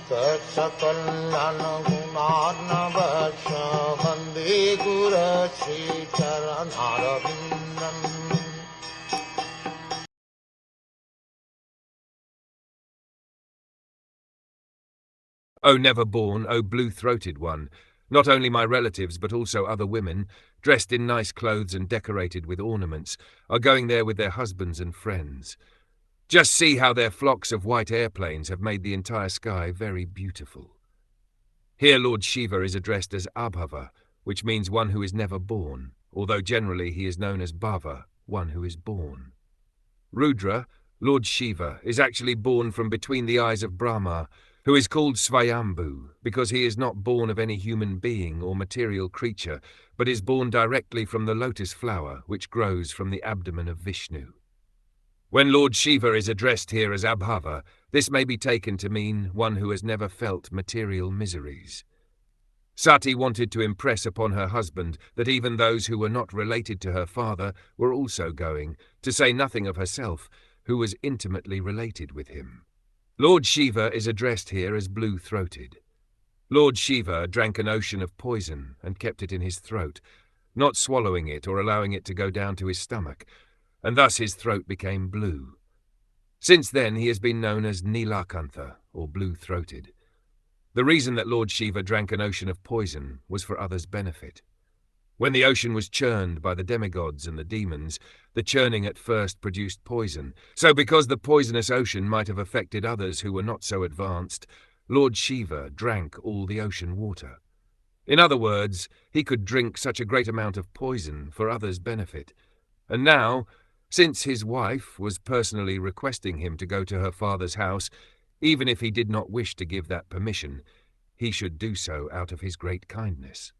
Saksakallan gunarnavasya Vande Guru Sri Charanarvindam. O never born, O blue-throated one, not only my relatives but also other women, dressed in nice clothes and decorated with ornaments, are going there with their husbands and friends. Just see how their flocks of white airplanes have made the entire sky very beautiful. Here Lord Shiva is addressed as Abhava, which means one who is never born, although generally he is known as Bhava, one who is born. Rudra, Lord Shiva, is actually born from between the eyes of Brahma, who is called Swayambhu, because he is not born of any human being or material creature, but is born directly from the lotus flower which grows from the abdomen of Vishnu. When Lord Shiva is addressed here as Abhava, this may be taken to mean one who has never felt material miseries. Sati wanted to impress upon her husband that even those who were not related to her father were also going, to say nothing of herself, who was intimately related with him. Lord Shiva is addressed here as blue-throated. Lord Shiva drank an ocean of poison and kept it in his throat, not swallowing it or allowing it to go down to his stomach, and thus his throat became blue. Since then he has been known as Nilakantha, or blue-throated. The reason that Lord Shiva drank an ocean of poison was for others' benefit. When the ocean was churned by the demigods and the demons, the churning at first produced poison. So because the poisonous ocean might have affected others who were not so advanced, Lord Shiva drank all the ocean water. In other words, he could drink such a great amount of poison for others' benefit. And now, since his wife was personally requesting him to go to her father's house, even if he did not wish to give that permission, he should do so out of his great kindness.